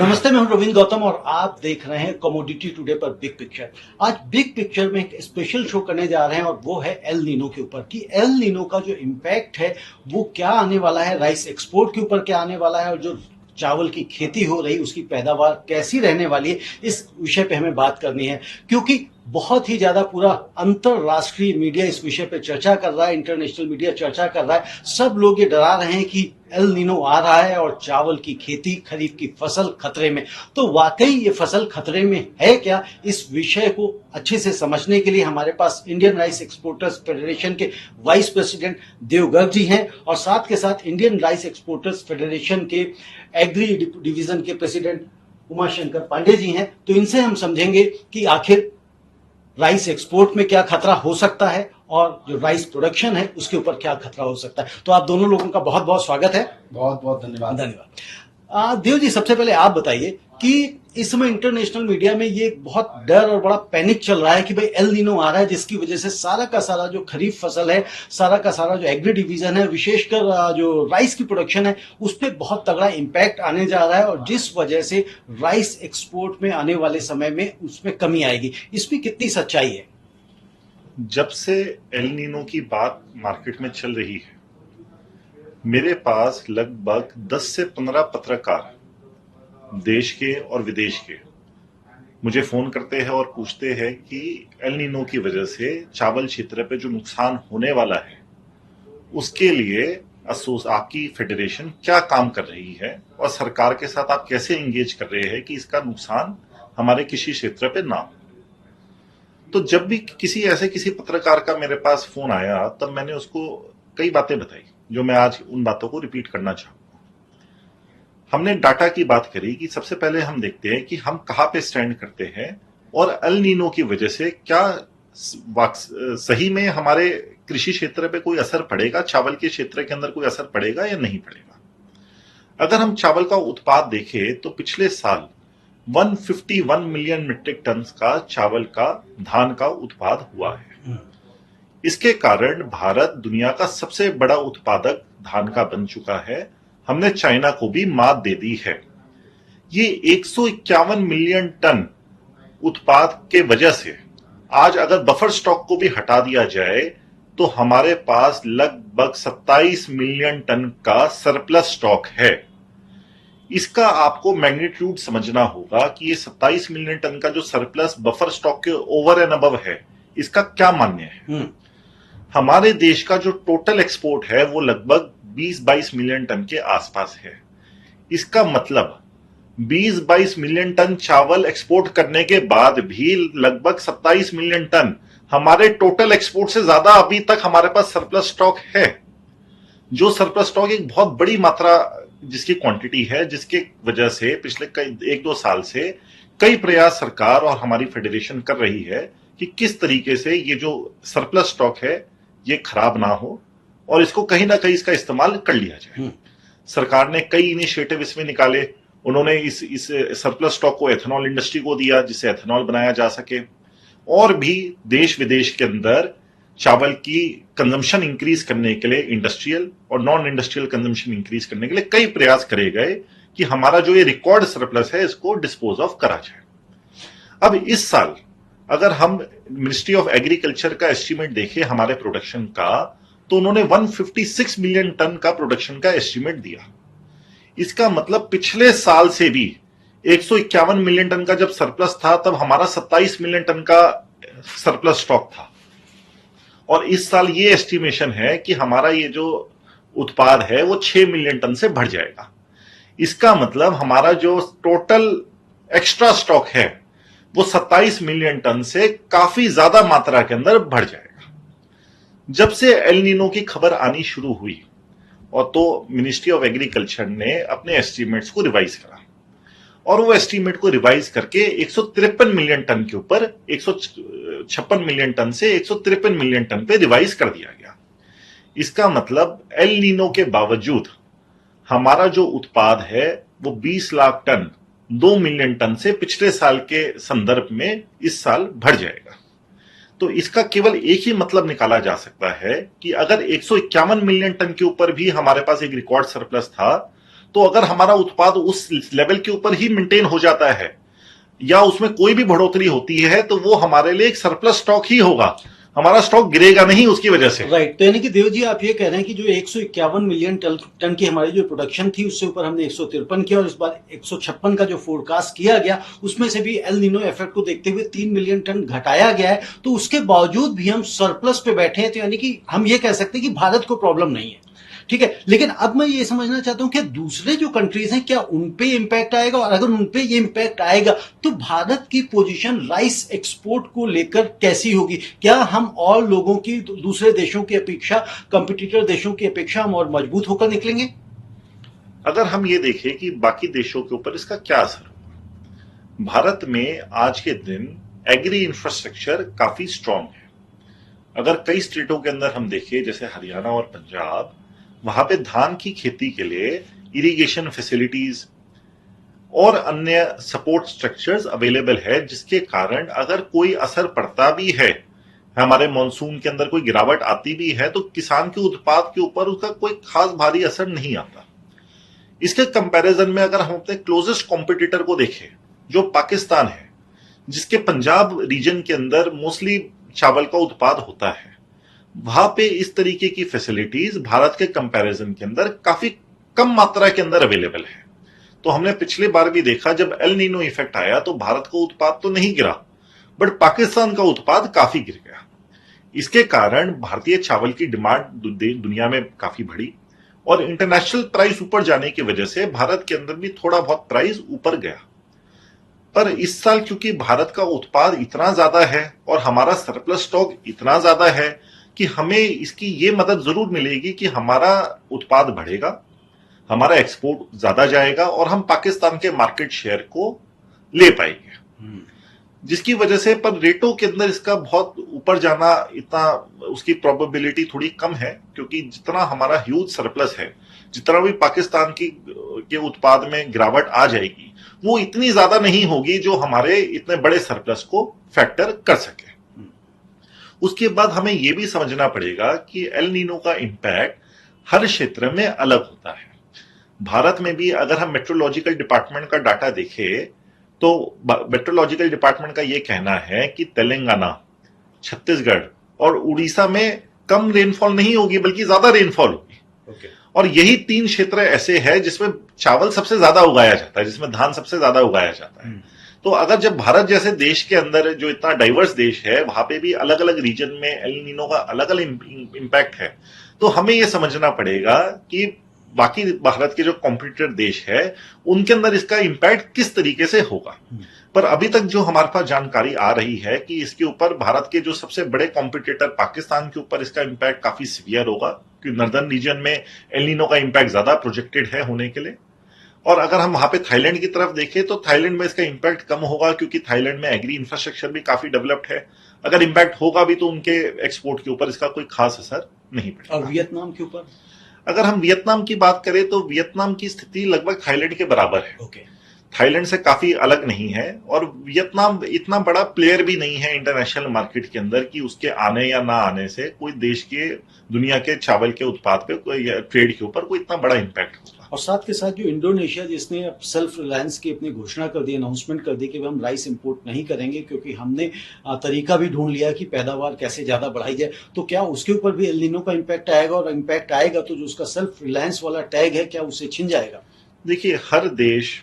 नमस्ते, मैं हूं रविंद्र गौतम और आप देख रहे हैं कमोडिटी टुडे पर बिग पिक्चर। आज बिग पिक्चर में एक स्पेशल शो करने जा रहे हैं और वो है एल नीनो के ऊपर कि एल नीनो का जो इम्पैक्ट है वो क्या आने वाला है, राइस एक्सपोर्ट के ऊपर क्या आने वाला है और जो चावल की खेती हो रही उसकी पैदावार कैसी रहने वाली है, इस विषय पे हमें बात करनी है। क्योंकि बहुत ही ज्यादा पूरा अंतरराष्ट्रीय मीडिया इस विषय पे चर्चा कर रहा है, इंटरनेशनल मीडिया चर्चा कर रहा है। सब लोग ये डरा रहे हैं कि एल नीनो आ रहा है और चावल की खेती, खरीफ की फसल खतरे में। तो वाकई ये फसल खतरे में है क्या, इस विषय को अच्छे से समझने के लिए हमारे पास इंडियन राइस एक्सपोर्टर्स फेडरेशन के वाइस प्रेसिडेंट देवगर्ग जी हैं और साथ के साथ इंडियन राइस एक्सपोर्टर्स फेडरेशन के एग्री डिवीजन के प्रेसिडेंट उमाशंकर पांडे जी हैं। तो इनसे हम समझेंगे कि आखिर राइस एक्सपोर्ट में क्या खतरा हो सकता है और जो राइस प्रोडक्शन है उसके ऊपर क्या खतरा हो सकता है। तो आप दोनों लोगों का बहुत बहुत स्वागत है। बहुत बहुत धन्यवाद। देव जी, सबसे पहले आप बताइए कि इस समय इंटरनेशनल मीडिया में ये बहुत डर और बड़ा पैनिक चल रहा है कि भाई एल नीनो आ रहा है, जिसकी वजह से सारा का सारा जो खरीफ फसल है, सारा का सारा जो एग्री डिवीजन है, विशेषकर जो राइस की प्रोडक्शन है, उस पर बहुत तगड़ा इम्पैक्ट आने जा रहा है और जिस वजह से राइस एक्सपोर्ट में आने वाले समय में उसमें कमी आएगी। इसमें कितनी सच्चाई है? जब से एल नीनो की बात मार्केट में चल रही है, मेरे पास लगभग 10 से 15 पत्रकार देश के और विदेश के मुझे फोन करते हैं और पूछते हैं कि एल नीनो की वजह से चावल क्षेत्र पे जो नुकसान होने वाला है उसके लिए आपकी फेडरेशन क्या काम कर रही है और सरकार के साथ आप कैसे एंगेज कर रहे हैं कि इसका नुकसान हमारे कृषि क्षेत्र पे ना हो। तो जब भी किसी पत्रकार का मेरे पास फोन आया तब मैंने उसको कई बातें बताई जो मैं आज उन बातों को रिपीट करना चाहूंगा। हमने डाटा की बात करी कि सबसे पहले हम देखते हैं कि हम कहां पे स्टैंड करते हैं और एल नीनो की वजह से क्या सही में हमारे कृषि क्षेत्र पे कोई असर पड़ेगा, चावल के क्षेत्र के अंदर कोई असर पड़ेगा या नहीं पड़ेगा। अगर हम चावल का उत्पाद देखें तो पिछले साल 151 मिलियन मीट्रिक टन का चावल का, धान का उत्पाद हुआ है। इसके कारण भारत दुनिया का सबसे बड़ा उत्पादक धान का बन चुका है। हमने चाइना को भी मात दे दी है। ये 151 मिलियन टन उत्पाद के वजह से आज अगर बफर स्टॉक को भी हटा दिया जाए तो हमारे पास लगभग 27 मिलियन टन का सरप्लस स्टॉक है। इसका आपको मैग्नीट्यूड समझना होगा कि ये 27 मिलियन टन का जो सरप्लस बफर स्टॉक के ओवर एंड अबव है, इसका क्या मान्य है। हमारे देश का जो टोटल एक्सपोर्ट है वो लगभग 20-22 मिलियन टन के आसपास है। इसका मतलब 20-22 मिलियन टन चावल एक्सपोर्ट करने के बाद भी लगभग 27 मिलियन टन हमारे टोटल एक्सपोर्ट से ज्यादा अभी तक हमारे पास सरप्लस स्टॉक है। जो सरप्लस स्टॉक एक बहुत बड़ी मात्रा जिसकी क्वांटिटी है, जिसके वजह से पिछले कई 1-2 साल से कई प्रयास सरकार और हमारी फेडरेशन कर रही है कि किस तरीके से ये जो सरप्लस स्टॉक है ये खराब ना हो और इसको कहीं ना कहीं इसका इस्तेमाल कर लिया जाए। सरकार ने कई इनिशिएटिव इसमें निकाले। उन्होंने इस सरप्लस स्टॉक को एथेनॉल इंडस्ट्री को दिया जिससे एथेनॉल बनाया जा सके, और भी देश विदेश के अंदर चावल की कंजम्पशन इंक्रीज करने के लिए, इंडस्ट्रियल और नॉन इंडस्ट्रियल कंजम्पशन इंक्रीज करने के लिए कई प्रयास करे गए कि हमारा जो ये रिकॉर्ड सरप्लस है इसको डिस्पोज ऑफ करा जाए। अब इस साल अगर हम मिनिस्ट्री ऑफ एग्रीकल्चर का एस्टीमेट देखें हमारे प्रोडक्शन का, तो उन्होंने 156 मिलियन टन का प्रोडक्शन का एस्टीमेट दिया। इसका मतलब पिछले साल से भी 151 मिलियन टन का जब सरप्लस था तब हमारा 27 मिलियन टन का सरप्लस स्टॉक था, और इस साल ये एस्टिमेशन है कि हमारा ये जो उत्पाद है वो 6 मिलियन टन से बढ़ जाएगा। इसका मतलब हमारा जो टोटल एक्स्ट्रा स्टॉक है वो 27 मिलियन टन से काफी ज्यादा मात्रा के अंदर बढ़ जाएगा। जब से एल नीनो की खबर आनी शुरू हुई और तो मिनिस्ट्री ऑफ एग्रीकल्चर ने अपने एस्टीमेट्स को रिवाइज करा और वो एस्टीमेट को रिवाइज करके 153 मिलियन टन के ऊपर 156 मिलियन टन से 153 मिलियन टन पे रिवाइज कर दिया गया। इसका मतलब एल नीनो के बावजूद हमारा जो उत्पाद है वो 20 लाख टन 2 मिलियन टन से पिछले साल के संदर्भ में इस साल बढ़ जाएगा। तो इसका केवल एक ही मतलब निकाला जा सकता है कि अगर 151 मिलियन टन के ऊपर भी हमारे पास एक रिकॉर्ड सरप्लस था तो अगर हमारा उत्पाद उस लेवल के ऊपर ही मेंटेन हो जाता है या उसमें कोई भी बढ़ोतरी होती है तो वो हमारे लिए एक सरप्लस स्टॉक ही होगा, हमारा स्टॉक गिरेगा नहीं उसकी वजह से। राइट, तो यानी कि देव जी आप ये कह रहे हैं कि जो 151 मिलियन टन की हमारी जो प्रोडक्शन थी उससे ऊपर हमने 153 किया और इस बार 156 का जो फोरकास्ट किया गया उसमें से भी एल नीनो इफेक्ट को देखते हुए 3 मिलियन टन घटाया गया है, तो उसके बावजूद भी हम सरप्लस पे बैठे हैं, तो यानी कि हम ये कह सकते हैं कि भारत को प्रॉब्लम नहीं है। ठीक है, लेकिन अब मैं ये समझना चाहता हूं कि दूसरे जो कंट्रीज हैं क्या उन पे इंपैक्ट आएगा, और अगर उन पे ये इंपैक्ट आएगा तो भारत की पोजीशन राइस एक्सपोर्ट को लेकर कैसी होगी? क्या हम और लोगों की, दूसरे देशों की अपेक्षा, कंपटीटर देशों की अपेक्षा हम और मजबूत होकर निकलेंगे? अगर हम ये देखें कि बाकी देशों के ऊपर इसका क्या असर होगा, भारत में आज के दिन एग्री इंफ्रास्ट्रक्चर काफी स्ट्रांग है। अगर कई स्टेटों के अंदर हम देखें जैसे हरियाणा और पंजाब, वहां पे धान की खेती के लिए इरिगेशन फैसिलिटीज और अन्य सपोर्ट स्ट्रक्चर्स अवेलेबल है, जिसके कारण अगर कोई असर पड़ता भी है, हमारे मॉनसून के अंदर कोई गिरावट आती भी है, तो किसान के उत्पाद के ऊपर उसका कोई खास भारी असर नहीं आता। इसके कंपैरिजन में अगर हम अपने क्लोजेस्ट कॉम्पिटिटर को देखें जो पाकिस्तान है, जिसके पंजाब रीजन के अंदर मोस्टली चावल का उत्पाद होता है, वहां पे इस तरीके की फैसिलिटीज भारत के कंपैरिजन के अंदर काफी कम मात्रा के अंदर अवेलेबल है। तो हमने पिछले बार भी देखा जब एल नीनो इफेक्ट आया तो भारत का उत्पाद तो नहीं गिरा, बट पाकिस्तान का उत्पाद काफी गिर गया। इसके कारण भारतीय चावल की डिमांड दुनिया में काफी बढ़ी और इंटरनेशनल प्राइस ऊपर जाने की वजह से भारत के अंदर भी थोड़ा बहुत प्राइस ऊपर गया। पर इस साल क्योंकि भारत का उत्पाद इतना ज्यादा है और हमारा सरप्लस स्टॉक इतना ज्यादा है कि हमें इसकी ये मदद जरूर मिलेगी कि हमारा उत्पाद बढ़ेगा, हमारा एक्सपोर्ट ज्यादा जाएगा और हम पाकिस्तान के मार्केट शेयर को ले पाएंगे, जिसकी वजह से पर रेटों के अंदर इसका बहुत ऊपर जाना इतना उसकी प्रोबेबिलिटी थोड़ी कम है, क्योंकि जितना हमारा ह्यूज सरप्लस है, जितना भी पाकिस्तान के उत्पाद में गिरावट आ जाएगी वो इतनी ज्यादा नहीं होगी जो हमारे इतने बड़े सरप्लस को फैक्टर कर सके। उसके बाद हमें यह भी समझना पड़ेगा कि एल नीनो का इंपैक्ट हर क्षेत्र में अलग होता है। भारत में भी अगर हम मेट्रोलॉजिकल डिपार्टमेंट का डाटा देखें तो मेट्रोलॉजिकल डिपार्टमेंट का यह कहना है कि तेलंगाना, छत्तीसगढ़ और उड़ीसा में कम रेनफॉल नहीं होगी बल्कि ज्यादा रेनफॉल होगी। और यही 3 क्षेत्र ऐसे हैं जिसमें चावल सबसे ज्यादा उगाया जाता है, जिसमें धान सबसे ज्यादा उगाया जाता है। तो अगर जब भारत जैसे देश के अंदर जो इतना डाइवर्स देश है वहां पे भी अलग अलग रीजन में एल नीनो का अलग अलग इंपैक्ट है, तो हमें यह समझना पड़ेगा कि बाकी भारत के जो कॉम्पिटिटर देश है उनके अंदर इसका इंपैक्ट किस तरीके से होगा। पर अभी तक जो हमारे पास जानकारी आ रही है कि इसके ऊपर भारत के जो सबसे बड़े कॉम्पिटिटर पाकिस्तान के ऊपर इसका इंपैक्ट काफी सीवियर होगा, क्योंकि नॉर्दर्न रीजन में एल नीनो का इंपैक्ट ज्यादा प्रोजेक्टेड है होने के लिए। और अगर हम वहां पे थाईलैंड की तरफ देखें तो थाईलैंड में इसका इंपैक्ट कम होगा, क्योंकि थाईलैंड में एग्री इंफ्रास्ट्रक्चर भी काफी डेवलप्ड है। अगर इंपैक्ट होगा भी तो उनके एक्सपोर्ट के ऊपर इसका कोई खास असर नहीं पड़ेगा। और वियतनाम के ऊपर अगर हम वियतनाम की बात करें तो वियतनाम की स्थिति लगभग थाईलैंड के बराबर है। थाईलैंड से काफी अलग नहीं है और वियतनाम इतना बड़ा प्लेयर भी नहीं है इंटरनेशनल मार्केट के अंदर कि उसके आने या ना आने से कोई देश के दुनिया के चावल के उत्पाद पे कोई ट्रेड के ऊपर कोई इतना बड़ा इंपैक्ट होगा। और साथ के साथ जो इंडोनेशिया जिसने अब सेल्फ रिलायंस की अपनी घोषणा कर दी, अनाउंसमेंट कर दी कि हम राइस इंपोर्ट नहीं करेंगे क्योंकि हमने तरीका भी ढूंढ लिया कि पैदावार कैसे ज्यादा बढ़ाई जाए, तो क्या उसके ऊपर भी एल नीनो का इंपैक्ट आएगा? और इंपैक्ट आएगा तो जो उसका सेल्फ रिलायंस वाला टैग है क्या उसे छिन जाएगा? देखिए, हर देश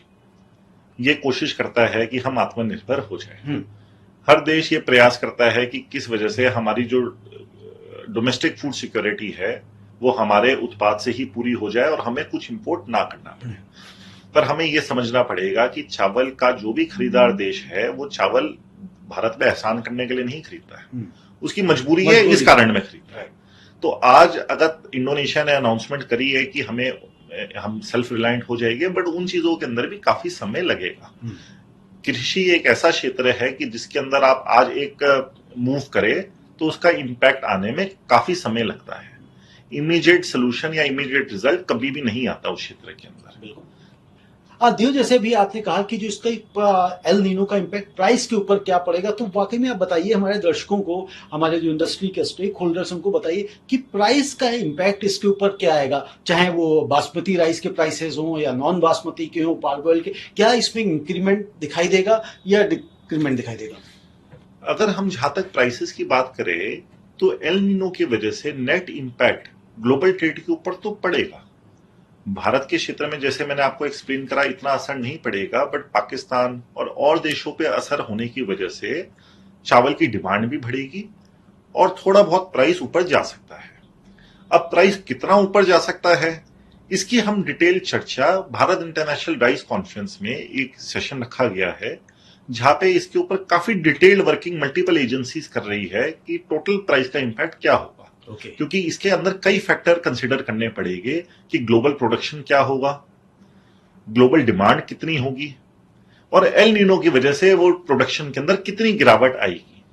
ये कोशिश करता है कि हम आत्मनिर्भर हो जाए। हर देश ये प्रयास करता है कि किस वजह से हमारी जो डोमेस्टिक फूड सिक्योरिटी है वो हमारे उत्पाद से ही पूरी हो जाए और हमें कुछ इंपोर्ट ना करना पड़े। पर हमें यह समझना पड़ेगा कि चावल का जो भी खरीदार देश है वो चावल भारत में एहसान करने के लिए नहीं खरीदता है, उसकी मजबूरी है, इस कारण में खरीदता है। तो आज अगर इंडोनेशिया ने अनाउंसमेंट करी है कि हम सेल्फ रिलायंट हो जाएंगे, बट उन चीजों के अंदर भी काफी समय लगेगा। कृषि एक ऐसा क्षेत्र है कि जिसके अंदर आप आज एक मूव करें तो उसका इंपैक्ट आने में काफी समय लगता है। इमीडिएट सोल्यूशन या इमीडिएट रिजल्ट कभी भी नहीं आता उस क्षेत्र के अंदर। बिल्कुल। दियो, जैसे भी आपने कहा कि जो इसका एल नीनो का इम्पैक्ट प्राइस के ऊपर क्या पड़ेगा, तो वाकई में आप बताइए हमारे दर्शकों को, हमारे जो इंडस्ट्री के स्टेक होल्डर्स उनको बताइए कि प्राइस का इम्पैक्ट इसके ऊपर क्या आएगा, चाहे वो बासमती राइस के प्राइसेस हों या नॉन बासमती के हों, पार्बोइल के, क्या इसमें इंक्रीमेंट दिखाई देगा या डिक्रीमेंट दिखाई देगा? अगर हम जहां तक प्राइसेस की बात करें तो एल नीनो की वजह से नेट इंपैक्ट ग्लोबल ट्रेड के ऊपर तो पड़ेगा। भारत के क्षेत्र में जैसे मैंने आपको एक्सप्लेन करा इतना असर नहीं पड़ेगा, बट पाकिस्तान और देशों पे असर होने की वजह से चावल की डिमांड भी बढ़ेगी और थोड़ा बहुत प्राइस ऊपर जा सकता है। अब प्राइस कितना ऊपर जा सकता है इसकी हम डिटेल चर्चा भारत इंटरनेशनल राइस कॉन्फ्रेंस में एक सेशन रखा गया है, जहां पे इसके ऊपर काफी डिटेल्ड वर्किंग मल्टीपल एजेंसीज कर रही है कि टोटल प्राइस का इंपैक्ट क्या होगा। क्योंकि इसके अंदर कई फैक्टर कंसिडर करने पड़ेंगे कि ग्लोबल प्रोडक्शन क्या होगा, ग्लोबल डिमांड कितनी होगी और एल नीनो की वजह से वो प्रोडक्शन के अंदर कितनी गिरावट आएगी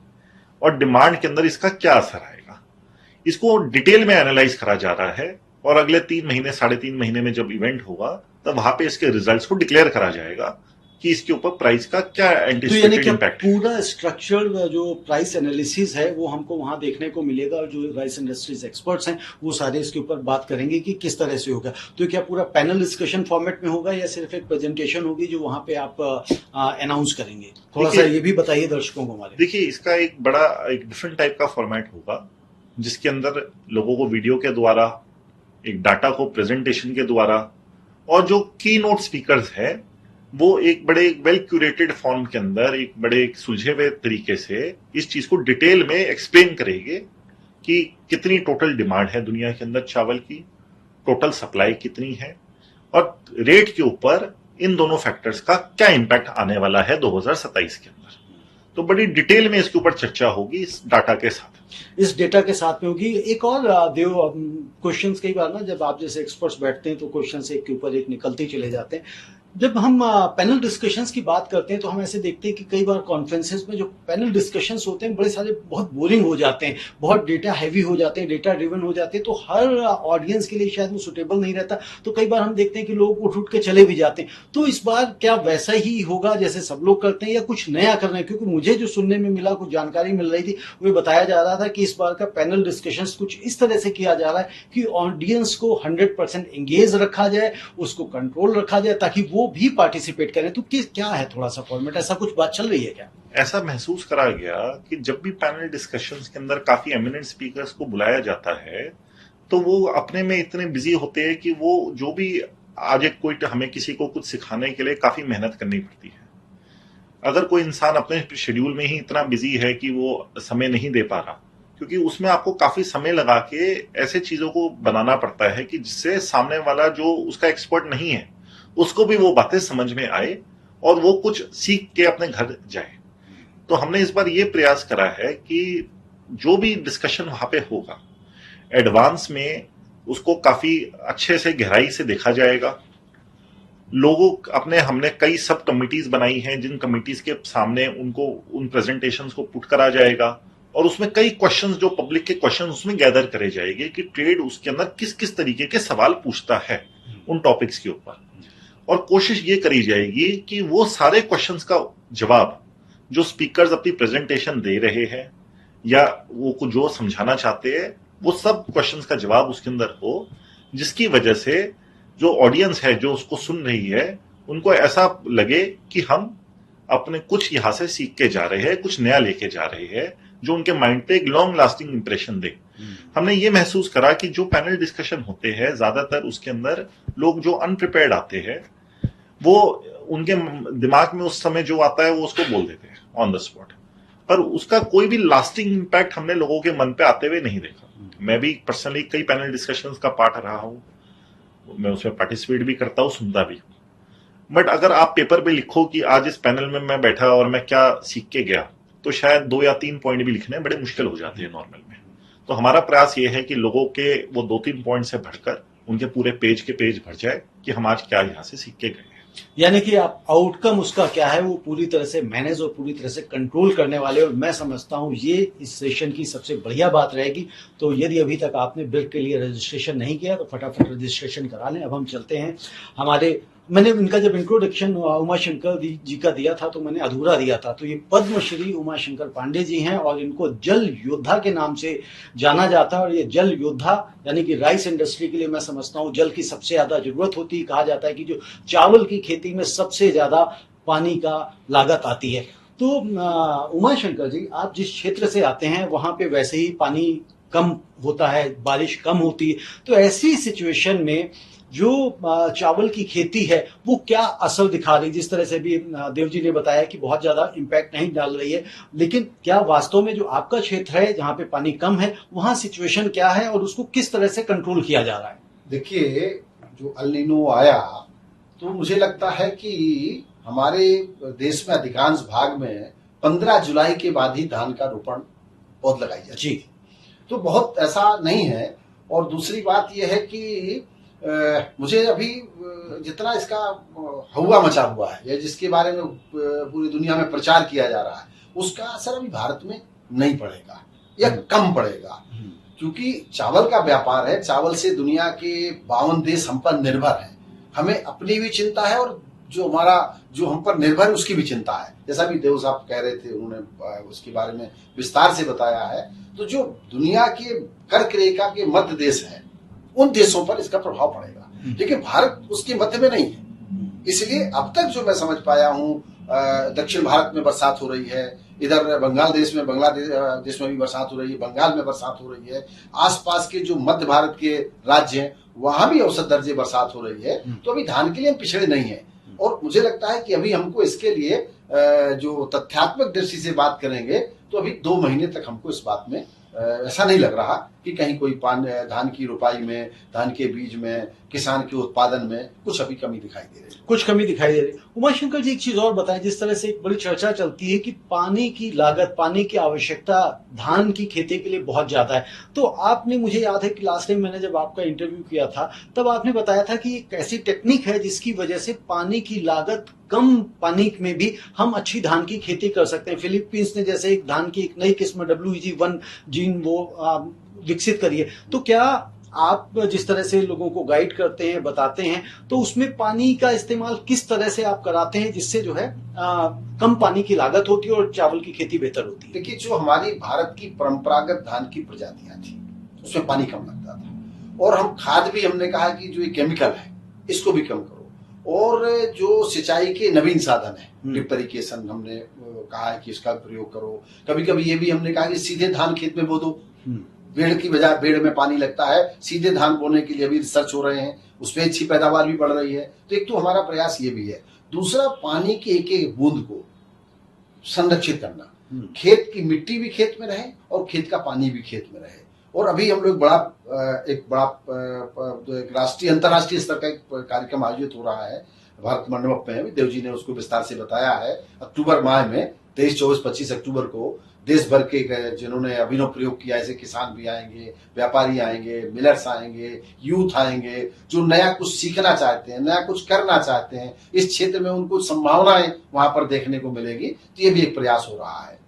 और डिमांड के अंदर इसका क्या असर आएगा। इसको डिटेल में एनालाइज करा जा रहा है और अगले 3 महीने 3.5 महीने में जब इवेंट होगा तब वहां पे इसके रिजल्ट्स को डिक्लेयर करा जाएगा कि इसके ऊपर प्राइस का क्या एंटिसिपेटेड इम्पैक्ट है। पूरा स्ट्रक्चर जो प्राइस एनालिसिस है वो हमको वहां देखने को मिलेगा और जो राइस इंडस्ट्रीज एक्सपर्ट्स हैं वो सारे इसके ऊपर बात करेंगे कि किस तरह से होगा। तो क्या पूरा पैनल डिस्कशन फॉर्मेट में होगा या सिर्फ एक प्रेजेंटेशन होगी जो वहां पे आप अनाउंस करेंगे? थोड़ा सा ये भी बताइए दर्शकों को हमारे। देखिए, इसका एक डिफरेंट टाइप का फॉर्मेट होगा जिसके अंदर लोगों को वीडियो के द्वारा, एक डाटा को प्रेजेंटेशन के द्वारा और जो की नोट स्पीकर्स है वो एक बड़े वेल क्यूरेटेड फॉर्म के अंदर एक बड़े सुलझे हुए तरीके से इस चीज को डिटेल में एक्सप्लेन करेंगे कि कितनी टोटल डिमांड है दुनिया के अंदर चावल की, टोटल सप्लाई कितनी है और रेट के ऊपर इन दोनों फैक्टर्स का क्या इंपैक्ट आने वाला है 2027 के अंदर। तो बड़ी डिटेल में इसके ऊपर चर्चा होगी इस डाटा के साथ। इस डेटा के साथ में होगी। एक और देव, क्वेश्चंस कई बार ना जब आप जैसे एक्सपर्ट्स बैठते हैं तो क्वेश्चंस एक के ऊपर एक निकलते ही चले जाते हैं। जब हम पैनल डिस्कशंस की बात करते हैं तो हम ऐसे देखते हैं कि कई बार कॉन्फ्रेंसेस में जो पैनल डिस्कशंस होते हैं बड़े सारे बहुत बोरिंग हो जाते हैं, बहुत डेटा हैवी हो जाते हैं, डेटा ड्रिवन हो जाते हैं, तो हर ऑडियंस के लिए शायद वो सुटेबल नहीं रहता। तो कई बार हम देखते हैं कि लोग उठ के चले भी जाते हैं। तो इस बार क्या वैसा ही होगा जैसे सब लोग करते हैं या कुछ नया कर रहे हैं? क्योंकि मुझे जो सुनने में मिला, कुछ जानकारी मिल रही थी, वो बताया जा रहा था कि इस बार का पैनल डिस्कशंस कुछ इस तरह से किया जा रहा है कि ऑडियंस को 100% एंगेज रखा जाए, उसको कंट्रोल रखा जाए ताकि वो भी पार्टिसिपेट करें। तो क्या है थोड़ा सा फॉर्मेट, ऐसा कुछ बात चल रही है क्या? ऐसा महसूस करा गया कि जब भी पैनल डिस्कशंस के अंदर काफी एमिनेंट स्पीकर्स को बुलाया जाता है तो वो अपने में इतने बिजी होते हैं कि वो जो भी आज एक कोई हमें किसी को कुछ सिखाने के लिए काफी मेहनत करनी पड़ती है। अगर कोई इंसान अपने शेड्यूल में ही इतना बिजी है कि वो समय नहीं दे पा रहा, क्योंकि उसमें आपको काफी समय लगा के ऐसे चीजों को बनाना पड़ता है कि जिससे सामने वाला जो उसका एक्सपर्ट नहीं है उसको भी वो बातें समझ में आए और वो कुछ सीख के अपने घर जाए। तो हमने इस बार ये प्रयास करा है कि जो भी डिस्कशन वहां पे होगा एडवांस में उसको काफी अच्छे से गहराई से देखा जाएगा। हमने कई सब कमिटीज बनाई हैं जिन कमिटीज के सामने उनको उन प्रेजेंटेशंस को पुट करा जाएगा और उसमें कई क्वेश्चंस जो पब्लिक के क्वेश्चंस उसमें गैदर करे जाएंगे कि ट्रेड उसके अंदर किस किस तरीके के सवाल पूछता है उन टॉपिक्स के ऊपर। और कोशिश ये करी जाएगी कि वो सारे क्वेश्चंस का जवाब जो स्पीकर्स अपनी प्रेजेंटेशन दे रहे हैं या वो कुछ जो समझाना चाहते हैं वो सब क्वेश्चंस का जवाब उसके अंदर हो, जिसकी वजह से जो ऑडियंस है जो उसको सुन रही है उनको ऐसा लगे कि हम अपने कुछ यहां से सीख के जा रहे हैं, कुछ नया लेके जा रहे हैं जो उनके माइंड पे एक लॉन्ग लास्टिंग इंप्रेशन दे। हमने ये महसूस करा कि जो पैनल डिस्कशन होते हैं ज्यादातर उसके अंदर लोग जो अनप्रिपेयर्ड आते हैं वो उनके दिमाग में उस समय जो आता है वो उसको बोल देते हैं ऑन द स्पॉट, पर उसका कोई भी लास्टिंग इंपैक्ट हमने लोगों के मन पे आते हुए नहीं देखा। मैं भी पर्सनली कई पैनल डिस्कशंस का पार्ट रहा हूं, मैं उसमें पार्टिसिपेट भी करता हूं, सुनता भी हूं। बट अगर आप पेपर पे लिखो कि आज इस पैनल में मैं बैठा और मैं क्या सीख के गया, तो शायद 2 या 3 पॉइंट भी लिखने बड़े मुश्किल हो जाते हैं नॉर्मल में। तो हमारा प्रयास ये है कि लोगों के वो 2-3 पॉइंट से बढ़कर उनके पूरे पेज के पेज भर जाए कि हम आज क्या यहाँ से सीख के गए। यानी कि आप आउटकम उसका क्या है वो पूरी तरह से मैनेज और पूरी तरह से कंट्रोल करने वाले, और मैं समझता हूं ये इस सेशन की सबसे बढ़िया बात रहेगी। तो यदि अभी तक आपने बिल्ड के लिए रजिस्ट्रेशन नहीं किया तो फटाफट रजिस्ट्रेशन करा लें। अब हम चलते हैं हमारे मैंने इनका जब इंट्रोडक्शन उमाशंकर जी का दिया था तो मैंने अधूरा दिया था। तो ये पद्मश्री उमाशंकर पांडे जी हैं और इनको जल योद्धा के नाम से जाना जाता है। और ये जल योद्धा यानी कि राइस इंडस्ट्री के लिए मैं समझता हूँ जल की सबसे ज्यादा जरूरत होती है। कहा जाता है कि जो चावल की खेती में सबसे ज्यादा पानी का लागत आती है। तो उमाशंकर जी, आप जिस क्षेत्र से आते हैं वहां पे वैसे ही पानी कम होता है, बारिश कम होती है। तो ऐसी सिचुएशन में जो चावल की खेती है वो क्या असर दिखा रही है? जिस तरह से भी देव जी ने बताया कि बहुत ज्यादा इम्पैक्ट नहीं डाल रही है, लेकिन क्या वास्तव में जो आपका क्षेत्र है जहां पे पानी कम है वहां सिचुएशन क्या है और उसको किस तरह से कंट्रोल किया जा रहा है? देखिए, जो अल नीनो आया तो मुझे लगता है कि हमारे देश में अधिकांश भाग में 15 जुलाई के बाद ही धान का रोपण पौध लगाई जाती जी। है। तो बहुत ऐसा नहीं है। और दूसरी बात यह है कि मुझे अभी जितना इसका हवा मचा हुआ है या जिसके बारे में पूरी दुनिया में प्रचार किया जा रहा है उसका असर अभी भारत में नहीं पड़ेगा या कम पड़ेगा, क्योंकि चावल का व्यापार है। चावल से दुनिया के 52 देश हम पर निर्भर हैं। हमें अपनी भी चिंता है और जो हम पर निर्भर है उसकी भी चिंता है। जैसा भी देव साहब कह रहे थे, उन्होंने उसके बारे में विस्तार से बताया है। तो जो दुनिया के कर्क रेखा के मध्य देश है उन देशों पर इसका प्रभाव पड़ेगा, लेकिन भारत उसके मध्य में नहीं है। इसलिए अब तक जो मैं समझ पाया हूँ, दक्षिण भारत में बरसात हो रही है, इधर बांग्लादेश में भी बरसात हो रही है, बंगाल में बरसात हो रही है, आसपास के जो मध्य भारत के राज्य हैं वहां भी औसत दर्जे बरसात हो रही है। तो अभी धान के लिए हम पिछड़े नहीं है। और मुझे लगता है कि अभी हमको इसके लिए जो तथ्यात्मक दृष्टि से बात करेंगे तो अभी 2 महीने तक हमको इस बात में ऐसा नहीं लग रहा कि कहीं कोई धान की रोपाई में, धान के बीज में, किसान के उत्पादन में कुछ अभी कमी दिखाई दे रही है। कुछ कमी दिखाई दे रही है। उमाशंकर जी, एक चीज और बताएं। जिस तरह से एक बड़ी चर्चा चलती है कि पानी की लागत, पानी की आवश्यकता धान की खेती के लिए बहुत ज्यादा है, तो आपने, मुझे याद है कि लास्ट टाइम मैंने जब आपका इंटरव्यू किया था तब आपने बताया था कि एक ऐसी टेक्निक है जिसकी वजह से पानी की लागत, कम पानी में भी हम अच्छी धान की खेती कर सकते हैं। फिलीपींस ने जैसे एक धान की एक नई किस्म WEG1 जीन वो विकसित करी है। तो क्या आप जिस तरह से लोगों को गाइड करते हैं, बताते हैं, तो उसमें पानी का इस्तेमाल किस तरह से आप कराते हैं जिससे जो है कम पानी की लागत होती है और चावल की खेती बेहतर होती है? देखिए, जो हमारी भारत की परंपरागत धान की प्रजातियां थी उसमें पानी कम लगता था। और हम खाद भी, हमने कहा कि जो ये केमिकल है इसको भी कम करो। और जो सिंचाई के नवीन साधन है, ड्रिप इरिगेशन, हमने कहा है कि इसका प्रयोग करो। कभी कभी ये भी हमने कहा कि सीधे धान खेत में बो दो, बेड़ की बजाय, बेड़ में पानी लगता है, सीधे धान बोने के लिए अभी रिसर्च हो रहे हैं, उसमें अच्छी पैदावार भी बढ़ रही है। तो एक तो हमारा प्रयास ये भी है। दूसरा, पानी की एक एक बूंद को संरक्षित करना, खेत की मिट्टी भी खेत में रहे और खेत का पानी भी खेत में रहे। और अभी हम लोग एक राष्ट्रीय अंतर्राष्ट्रीय स्तर का एक कार्यक्रम आयोजित हो रहा है भारत मंडप में। देव जी ने उसको विस्तार से बताया है। अक्टूबर माह में 23, 24, 25 अक्टूबर को देश भर के जिन्होंने अभिनव प्रयोग किया, ऐसे किसान भी आएंगे, व्यापारी आएंगे, मिलर्स आएंगे, यूथ आएंगे, जो नया कुछ सीखना चाहते हैं, नया कुछ करना चाहते हैं, इस क्षेत्र में उनको संभावनाएं वहां पर देखने को मिलेगी। तो ये भी एक प्रयास हो रहा है।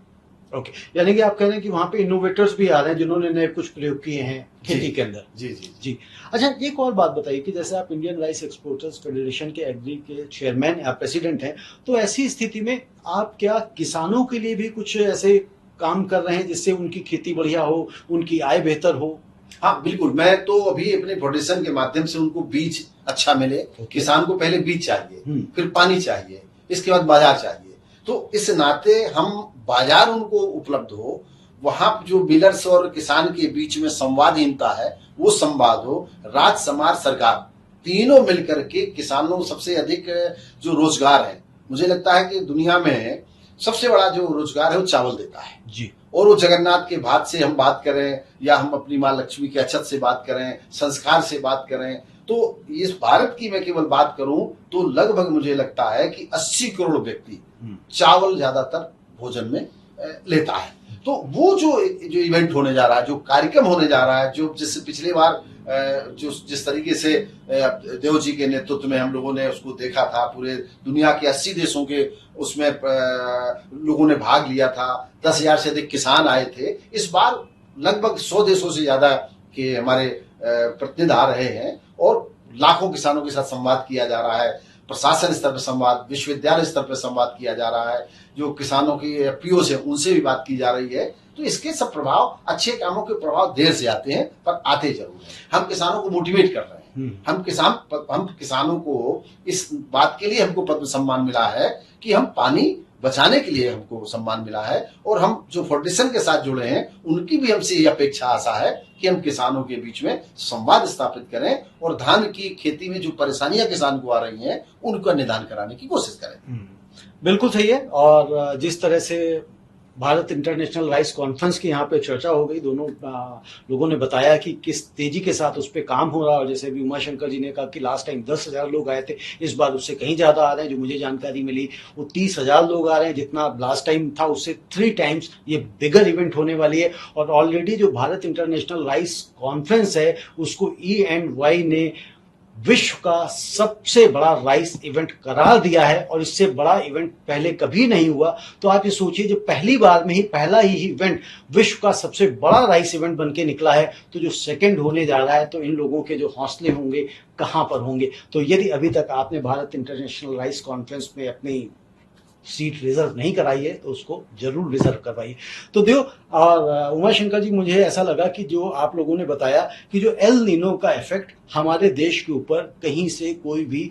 ओके, यानी कि आप कह रहे हैं कि वहां पे इनोवेटर्स भी आ रहे हैं जिन्होंने नए कुछ प्रयोग किए हैं खेती के अंदर। जी जी जी। अच्छा, एक और बात बताइए कि जैसे आप इंडियन राइस एक्सपोर्टर्स फेडरेशन के एग्री के चेयरमैन या प्रेसिडेंट हैं, तो ऐसी स्थिति में आप क्या किसानों के लिए भी कुछ ऐसे काम कर रहे हैं जिससे उनकी खेती बढ़िया हो, उनकी आय बेहतर हो? हाँ बिल्कुल। मैं तो अभी अपने फाउंडेशन के माध्यम से उनको बीज अच्छा मिले। किसान को पहले बीज चाहिए, फिर पानी चाहिए, इसके बाद बाजार चाहिए। तो इस नाते हम बाजार उनको उपलब्ध हो, वहां जो मिलर्स और किसान के बीच में संवादहीनता है वो संवाद हो। राज्य, समाज, सरकार तीनों मिलकर के किसानों सबसे अधिक जो रोजगार है, मुझे लगता है कि दुनिया में सबसे बड़ा जो रोजगार है वो चावल देता है जी। और वो जगन्नाथ के भात से हम बात करें या हम अपनी माँ लक्ष्मी के अक्षत से बात करें, संस्कार से बात करें, तो इस भारत की मैं केवल बात करूं तो लगभग मुझे लगता है कि 80 करोड़ व्यक्ति चावल ज्यादातर भोजन में लेता है। तो वो जो इवेंट होने जा रहा है, जो कार्यक्रम होने जा रहा है, जो जिस पिछली बार जिस तरीके से देव जी के नेतृत्व में हम लोगों ने उसको देखा था, पूरे दुनिया के 80 देशों के उसमें लोगों ने भाग लिया था, 10,000 से अधिक किसान आए थे। इस बार लगभग 100 देशों से ज्यादा के हमारे प्रतिनिधि आ रहे हैं और लाखों किसानों के साथ संवाद किया जा रहा है। प्रशासन स्तर पर संवाद, विश्वविद्यालय स्तर पर संवाद किया जा रहा है, जो किसानों की एफपीओ है उनसे भी बात की जा रही है। तो इसके सब प्रभाव, अच्छे कामों के प्रभाव देर से आते हैं पर आते जरूर हैं। हम किसानों को मोटिवेट कर रहे हैं। हम किसानों को इस बात के लिए हमको पद्म सम्मान मिला है कि हम पानी बचाने के लिए हमको सम्मान मिला है, और हम जो फाउंडेशन के साथ जुड़े हैं उनकी भी हमसे ये अपेक्षा आशा है कि हम किसानों के बीच में संवाद स्थापित करें और धान की खेती में जो परेशानियां किसान को आ रही हैं उनका निदान कराने की कोशिश करें। बिल्कुल सही है। और जिस तरह से भारत इंटरनेशनल राइस कॉन्फ्रेंस की यहाँ पे चर्चा हो गई, दोनों लोगों ने बताया कि किस तेजी के साथ उस पर काम हो रहा है। और जैसे भी उमा शंकर जी ने कहा कि लास्ट टाइम 10,000 लोग आए थे, इस बार उससे कहीं ज्यादा आ रहे हैं। जो मुझे जानकारी मिली वो 30,000 लोग आ रहे हैं, जितना लास्ट टाइम था उससे 3 टाइम्स ये बिगर इवेंट होने वाली है। और ऑलरेडी जो भारत इंटरनेशनल राइस कॉन्फ्रेंस है उसको E&Y ने विश्व का सबसे बड़ा राइस इवेंट करार दिया है, और इससे बड़ा इवेंट पहले कभी नहीं हुआ। तो आप ये सोचिए, जो पहली बार में ही पहला ही इवेंट विश्व का सबसे बड़ा राइस इवेंट बन के निकला है, तो जो सेकंड होने जा रहा है तो इन लोगों के जो हौसले होंगे कहां पर होंगे। तो यदि अभी तक आपने भारत इंटरनेशनल राइस कॉन्फ्रेंस में अपनी सीट रिजर्व नहीं कराई है तो उसको जरूर रिजर्व करवाइए। तो देखो, और उमा शंकर जी, मुझे ऐसा लगा कि जो आप लोगों ने बताया कि जो एल नीनो का इफेक्ट हमारे देश के ऊपर कहीं से कोई भी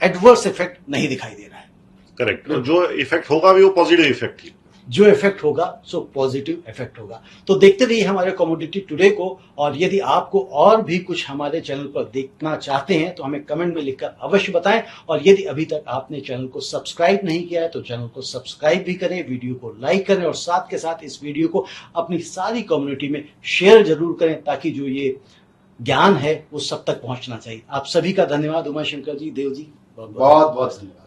एडवर्स इफेक्ट नहीं दिखाई दे रहा है। करेक्ट। तो जो इफेक्ट होगा वो पॉजिटिव इफेक्ट ही, जो इफेक्ट होगा सो पॉजिटिव इफेक्ट होगा। तो देखते रहिए हमारे कमोडिटी टुडे को। और यदि आपको और भी कुछ हमारे चैनल पर देखना चाहते हैं तो हमें कमेंट में लिखकर अवश्य बताएं। और यदि अभी तक आपने चैनल को सब्सक्राइब नहीं किया है तो चैनल को सब्सक्राइब भी करें, वीडियो को लाइक करें, और साथ के साथ इस वीडियो को अपनी सारी कम्युनिटी में शेयर जरूर करें, ताकि जो ये ज्ञान है वो सब तक पहुंचना चाहिए। आप सभी का धन्यवाद। उमा शंकर जी, देव जी, बहुत बहुत धन्यवाद।